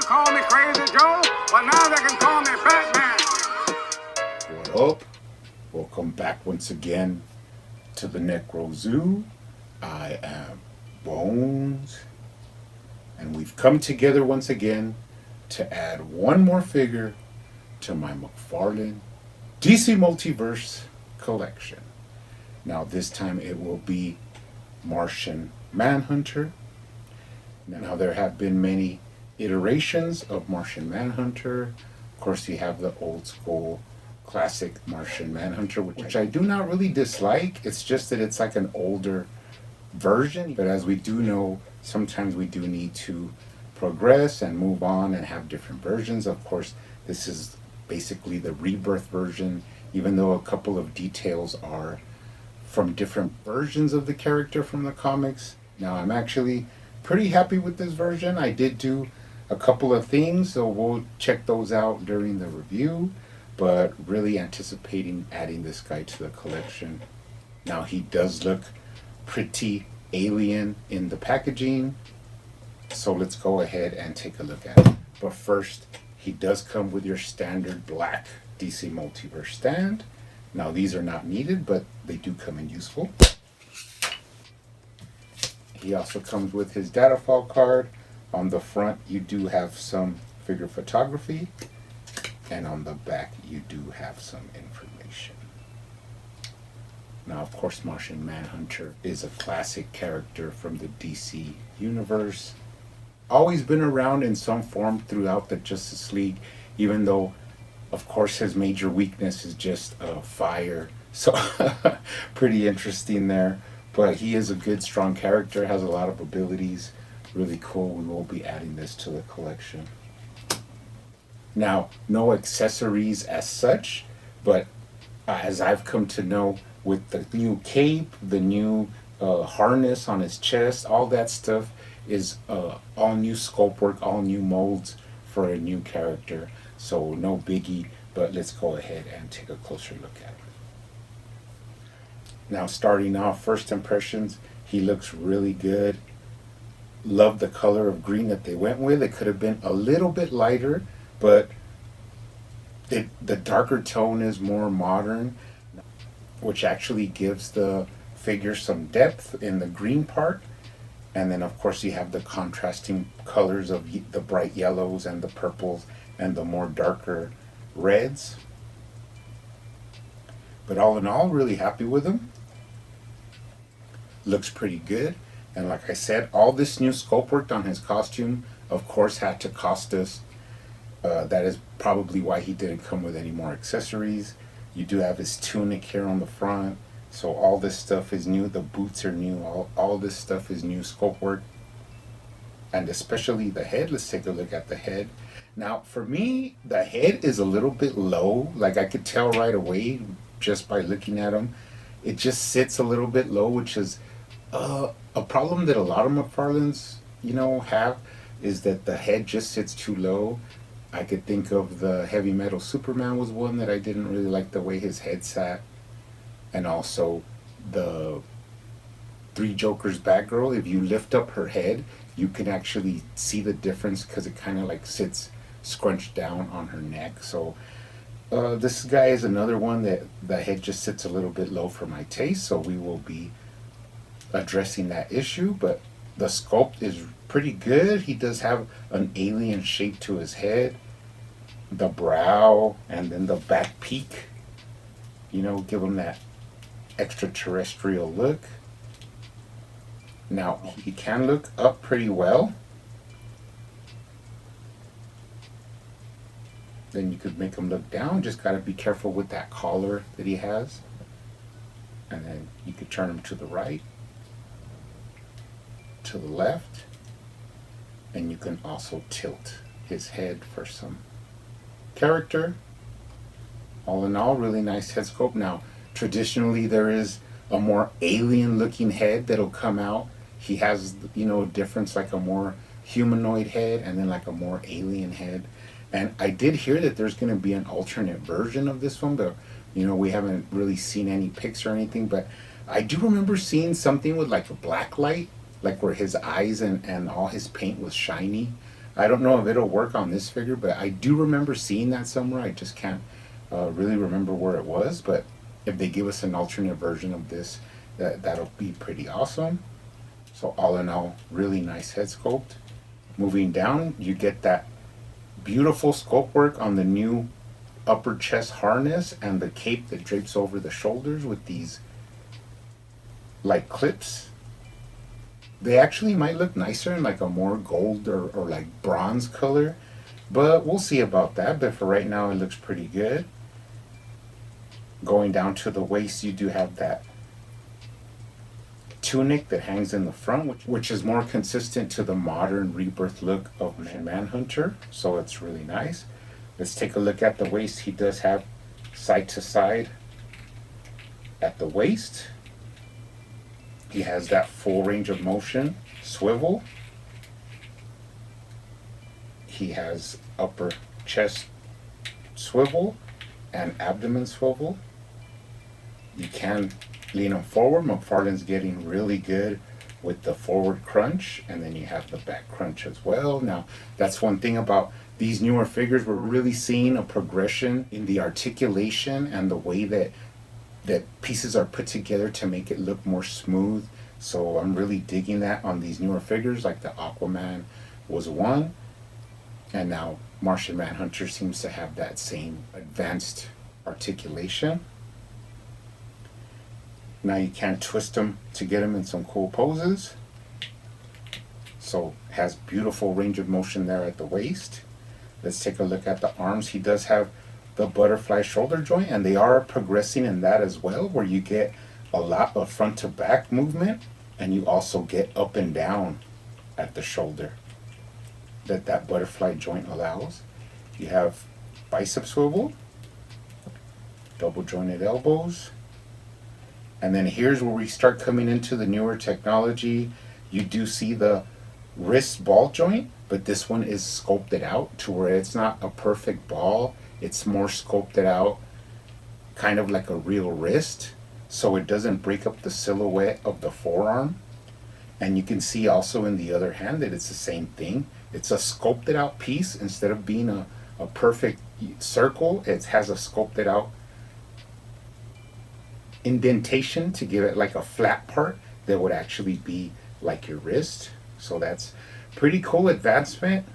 call me Crazy Joe, but now they can call me Batman. What up? Welcome back once again to the Necro Zoo. I am Bones, and we've come together once again to add one more figure to my McFarlane DC Multiverse collection. Now this time it will be Martian Manhunter. Now there have been many iterations of Martian Manhunter. Of course you have the old school classic Martian Manhunter, which I do not really dislike. It's just that it's like an older version. But as we do know, sometimes we do need to progress and move on and have different versions. Of course, this is basically the rebirth version, even though a couple of details are from different versions of the character from the comics. Now I'm actually pretty happy with this version. I did do a couple of things, so we'll check those out during the review, but really anticipating adding this guy to the collection. Now he does look pretty alien in the packaging, so let's go ahead and take a look at it. But first, he does come with your standard black DC Multiverse stand. Now these are not needed, but they do come in useful. He also comes with his data file card. On the front you do have some figure photography, and on the back you do have some information. Now of course Martian Manhunter is a classic character from the DC universe. Always been around in some form throughout the Justice League, even though of course his major weakness is just fire. So pretty interesting there. But he is a good, strong character, has a lot of abilities. Really cool. We will be adding this to the collection. Now, no accessories as such, but as I've come to know, with the new cape, the new harness on his chest, all that stuff is all new sculpt work, all new molds for a new character. So no biggie, but let's go ahead and take a closer look at it. Now starting off, first impressions, he looks really good. Love the color of green that they went with. It could have been a little bit lighter, but the darker tone is more modern, which actually gives the figure some depth in the green part. And then of course you have the contrasting colors of the bright yellows and the purples and the more darker reds. But all in all, really happy with him. Looks pretty good. And like I said, all this new sculpt work on his costume, of course, had to cost us. That is probably why he didn't come with any more accessories. You do have his tunic here on the front. So all this stuff is new. The boots are new. All this stuff is new sculpt work. And especially the head. Let's take a look at the head. Now, for me, the head is a little bit low. Like I could tell right away just by looking at him. It just sits a little bit low, which is a problem that a lot of McFarlanes, have, is that the head just sits too low. I could think of the Heavy Metal Superman was one that I didn't really like the way his head sat. And also the Three Jokers Batgirl, if you lift up her head, you can actually see the difference because it kind of like sits scrunched down on her neck. So this guy is another one that the head just sits a little bit low for my taste, so we will be addressing that issue. But the sculpt is pretty good. He does have an alien shape to his head, the brow, and then the back peak, give him that extraterrestrial look. Now he can look up pretty well. Then you could make him look down. Just got to be careful with that collar that he has. And then you could turn him to the right, to the left, and you can also tilt his head for some character. All in all, really nice head sculpt. Now, traditionally there is a more alien looking head that'll come out. He has, a difference, like a more humanoid head and then like a more alien head. And I did hear that there's going to be an alternate version of this one, but we haven't really seen any pics or anything. But I do remember seeing something with like a black light, like where his eyes and all his paint was shiny. I don't know if it'll work on this figure, but I do remember seeing that somewhere. I just can't really remember where it was. But if they give us an alternate version of this, that'll be pretty awesome. So all in all, really nice head sculpt. Moving down, you get that beautiful sculpt work on the new upper chest harness and the cape that drapes over the shoulders with these like clips. They actually might look nicer in like a more gold or like bronze color, but we'll see about that. But for right now, it looks pretty good. Going down to the waist, you do have that tunic that hangs in the front, which is more consistent to the modern rebirth look of Martian Manhunter, so it's really nice. Let's take a look at the waist. He does have side to side at the waist. He has that full range of motion swivel. He has upper chest swivel and abdomen swivel. You can lean him forward. McFarlane's getting really good with the forward crunch, and then you have the back crunch as well. Now, that's one thing about these newer figures. We're really seeing a progression in the articulation and the way that pieces are put together to make it look more smooth. So I'm really digging that on these newer figures, like the Aquaman was one, and now Martian Manhunter seems to have that same advanced articulation. Now you can twist them to get them in some cool poses. So has beautiful range of motion there at the waist. Let's take a look at the arms. He does have the butterfly shoulder joint, and they are progressing in that as well, where you get a lot of front to back movement, and you also get up and down at the shoulder that butterfly joint allows. You have bicep swivel, double jointed elbows, and then here's where we start coming into the newer technology. You do see the wrist ball joint, but this one is sculpted out to where it's not a perfect ball. It's more sculpted out, kind of like a real wrist, so it doesn't break up the silhouette of the forearm. And you can see also in the other hand that it's the same thing. It's a sculpted out piece. Instead of being a perfect circle, it has a sculpted out indentation to give it like a flat part that would actually be like your wrist. So that's pretty cool advancement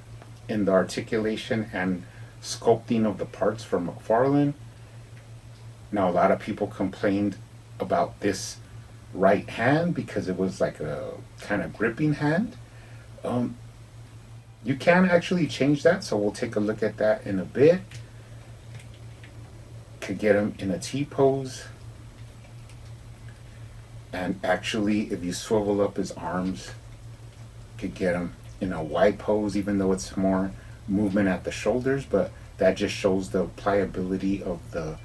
in the articulation and sculpting of the parts from McFarlane. Now, a lot of people complained about this right hand because it was like a kind of gripping hand. You can actually change that, so we'll take a look at that in a bit. Could get him in a T pose. And actually, if you swivel up his arms, could get him in a wide pose, even though it's more movement at the shoulders, but that just shows the pliability of the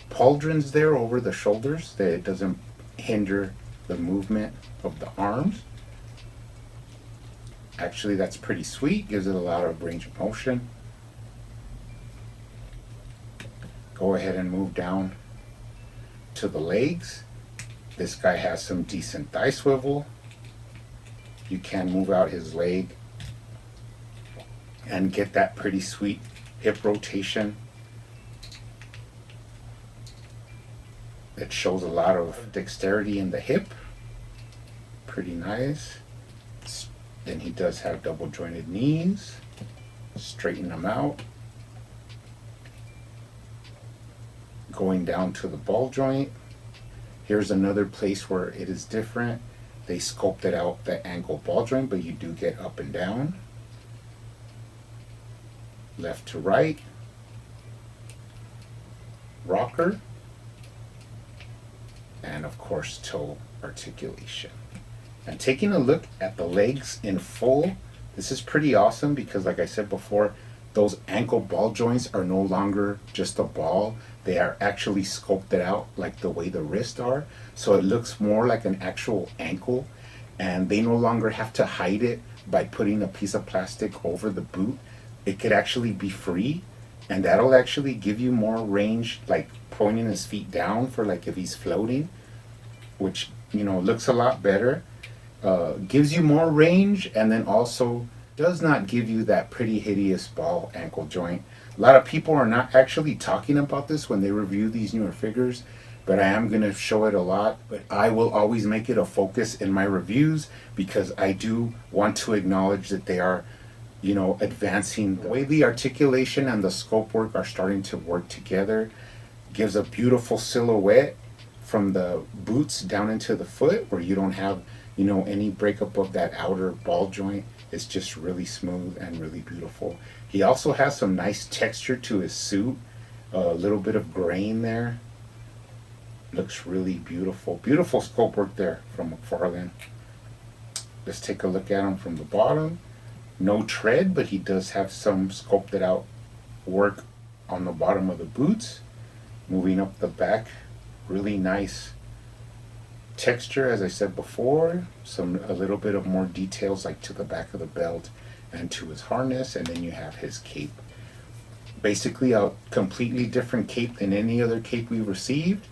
pauldrons there over the shoulders, that it doesn't hinder the movement of the arms. Actually, that's pretty sweet, gives it a lot of range of motion. Go ahead and move down to the legs. This guy has some decent thigh swivel. You can move out his leg and get that pretty sweet hip rotation. It shows a lot of dexterity in the hip. Pretty nice. Then he does have double jointed knees. Straighten them out. Going down to the ball joint. Here's another place where it is different. They sculpted out the ankle ball joint, but you do get up and down. Left to right. Rocker. And of course, toe articulation. And taking a look at the legs in full, this is pretty awesome because, like I said before, those ankle ball joints are no longer just a ball. They are actually sculpted out like the way the wrists are. So it looks more like an actual ankle, and they no longer have to hide it by putting a piece of plastic over the boot. It could actually be free, and that'll actually give you more range, like pointing his feet down for like if he's floating, which, you know, looks a lot better. Gives you more range, and then also Does not give you that pretty hideous ball ankle joint. A lot of people are not actually talking about this when they review these newer figures, but I am going to show it a lot. But I will always make it a focus in my reviews because I do want to acknowledge that they are, advancing. The way the articulation and the sculpt work are starting to work together gives a beautiful silhouette from the boots down into the foot where you don't have, any breakup of that outer ball joint. It's just really smooth and really beautiful. He also has some nice texture to his suit, a little bit of grain there. Looks really beautiful. Beautiful sculpt work there from McFarlane. Let's take a look at him from the bottom. No tread, but he does have some sculpted out work on the bottom of the boots. Moving up the back, really nice texture, as I said before. A little bit of more details like to the back of the belt and to his harness, and then you have his cape. Basically a completely different cape than any other cape we received.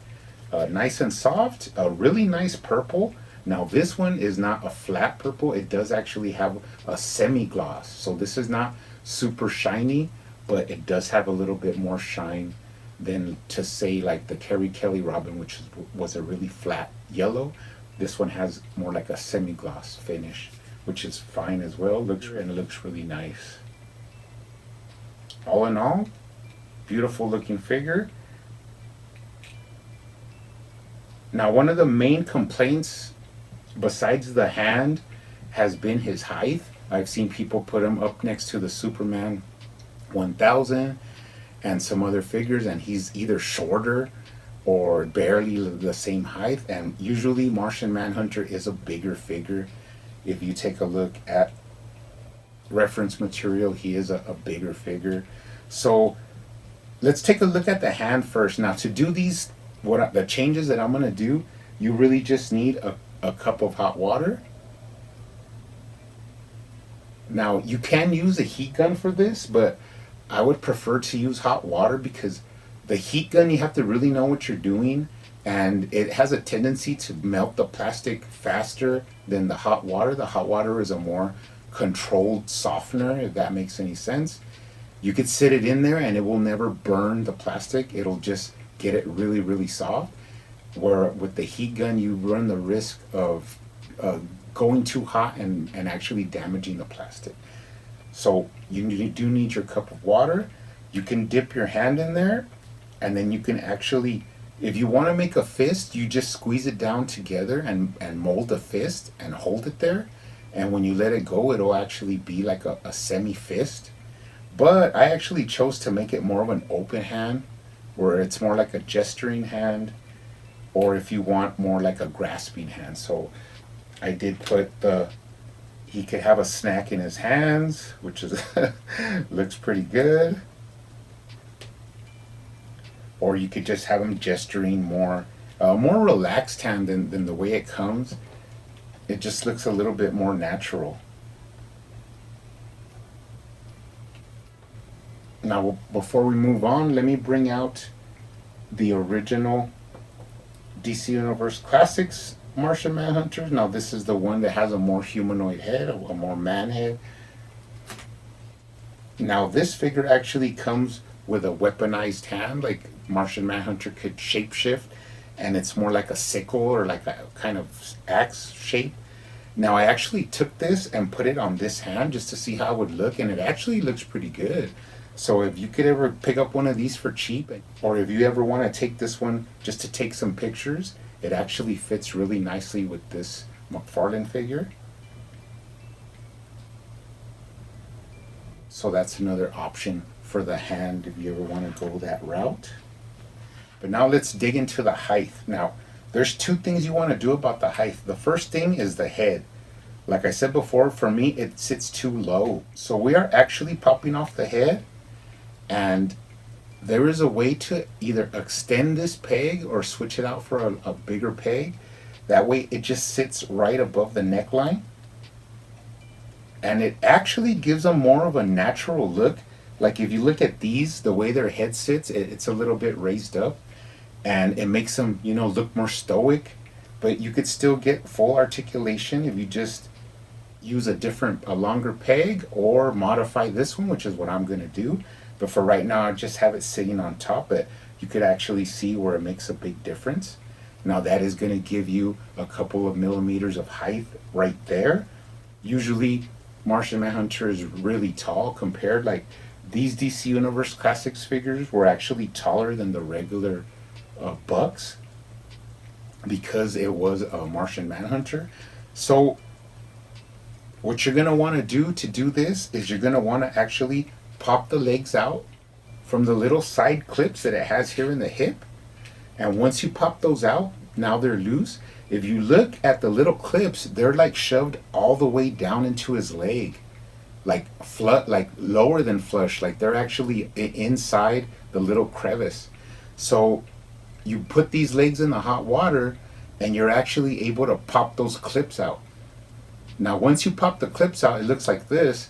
Nice and soft, a really nice purple. Now this one is not a flat purple, it does actually have a semi-gloss. So this is not super shiny, but it does have a little bit more shine than to say like the Carrie Kelly Robin, which was a really flat yellow. This one has more like a semi-gloss finish, which is fine as well. It looks really nice. All in all, beautiful looking figure. Now, one of the main complaints, besides the hand, has been his height. I've seen people put him up next to the Superman 1000 and some other figures, and he's either shorter or barely the same height. And usually Martian Manhunter is a bigger figure. If you take a look at reference material, he is a bigger figure. So let's take a look at the hand first. Now, to do these, the changes that I'm going to do, you really just need a cup of hot water. Now, you can use a heat gun for this, but I would prefer to use hot water because the heat gun, you have to really know what you're doing, and it has a tendency to melt the plastic faster than the hot water. The hot water is a more controlled softener, if that makes any sense. You could sit it in there and it will never burn the plastic. It'll just get it really, really soft. Where with the heat gun, you run the risk of going too hot and actually damaging the plastic. So you do need your cup of water. You can dip your hand in there, and then you can actually, if you want to make a fist, you just squeeze it down together and mold a fist and hold it there. And when you let it go, it'll actually be like a semi-fist. But I actually chose to make it more of an open hand, where it's more like a gesturing hand, or if you want more like a grasping hand. So I did put he could have a snack in his hands, which is looks pretty good. Or you could just have him gesturing more relaxed hand than the way it comes. It just looks a little bit more natural. Now, before we move on, let me bring out the original DC Universe Classics Martian Manhunter. Now, this is the one that has a more humanoid head, a more man head. Now, this figure actually comes with a weaponized hand, like Martian Manhunter could shapeshift, and it's more like a sickle or like a kind of axe shape. Now, I actually took this and put it on this hand just to see how it would look, and it actually looks pretty good. So if you could ever pick up one of these for cheap, or if you ever want to take this one just to take some pictures, it actually fits really nicely with this McFarlane figure. So that's another option for the hand if you ever want to go that route. But now let's dig into the height. Now, there's two things you want to do about the height. The first thing is the head. Like I said before, for me, it sits too low. So we are actually popping off the head, and there is a way to either extend this peg or switch it out for a bigger peg. That way it just sits right above the neckline. And it actually gives them more of a natural look. Like if you look at these, the way their head sits, it's a little bit raised up. And it makes them, look more stoic. But you could still get full articulation if you just, use a longer peg or modify this one, which is what I'm going to do. But for right now, I just have it sitting on top, but you could actually see where it makes a big difference. Now that is going to give you a couple of millimeters of height right there. Usually Martian Manhunter is really tall compared, like these DC Universe Classics figures were actually taller than the regular Bucks because it was a Martian Manhunter. So what you're going to want to do this is you're going to want to actually pop the legs out from the little side clips that it has here in the hip. And once you pop those out, now they're loose. If you look at the little clips, they're like shoved all the way down into his leg, like lower than flush, like they're actually inside the little crevice. So you put these legs in the hot water and you're actually able to pop those clips out. Now once you pop the clips out, it looks like this.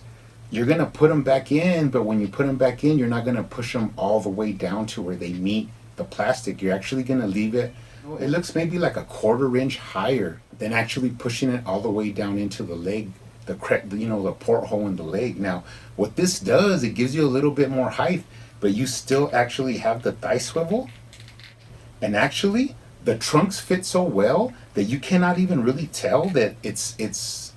You're going to put them back in, but when you put them back in, you're not going to push them all the way down to where they meet the plastic. You're actually going to leave it. It looks maybe like a 1/4 inch higher than actually pushing it all the way down into the leg, the porthole in the leg. Now, what this does, it gives you a little bit more height, but you still actually have the thigh swivel. And actually, the trunks fit so well that you cannot even really tell that it's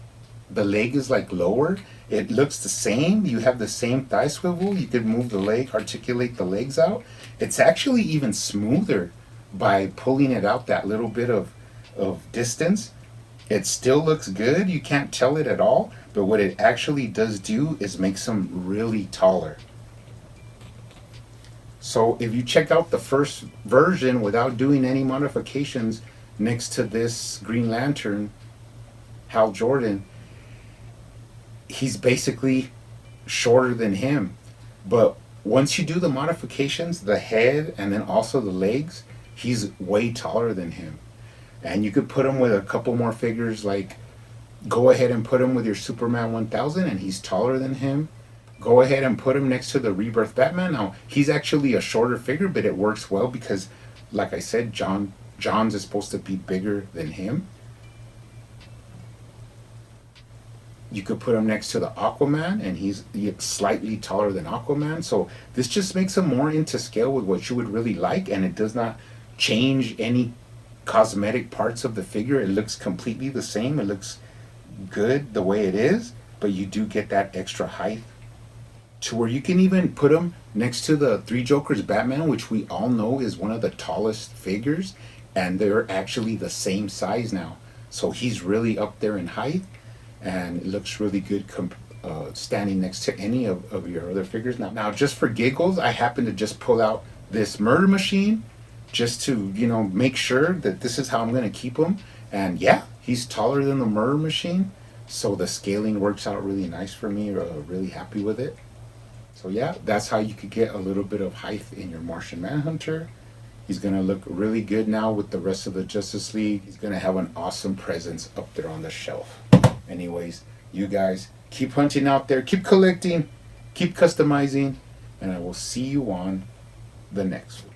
the leg is like lower. It looks the same. You have the same thigh swivel. You could move the leg, articulate the legs out. It's actually even smoother by pulling it out that little bit of distance. It still looks good. You can't tell it at all. But what it actually does do is makes them really taller. So if you check out the first version without doing any modifications next to this Green Lantern, Hal Jordan, he's basically shorter than him. But once you do the modifications, the head and then also the legs, he's way taller than him. And you could put him with a couple more figures, like go ahead and put him with your Superman 1000 and he's taller than him. Go ahead and put him next to the Rebirth Batman. Now, he's actually a shorter figure, but it works well because, like I said, John's is supposed to be bigger than him. You could put him next to the Aquaman, and he's slightly taller than Aquaman. So this just makes him more into scale with what you would really like, and it does not change any cosmetic parts of the figure. It looks completely the same. It looks good the way it is, but you do get that extra height to where you can even put him next to the Three Jokers Batman, which we all know is one of the tallest figures, and they're actually the same size now. So he's really up there in height, and it looks really good standing next to any of your other figures. Now, just for giggles, I happen to just pull out this Murder Machine just to, make sure that this is how I'm going to keep him. And yeah, he's taller than the Murder Machine, so the scaling works out really nice for me. Really happy with it. So yeah, that's how you could get a little bit of height in your Martian Manhunter. He's going to look really good now with the rest of the Justice League. He's going to have an awesome presence up there on the shelf. Anyways, you guys keep hunting out there, keep collecting, keep customizing, and I will see you on the next one.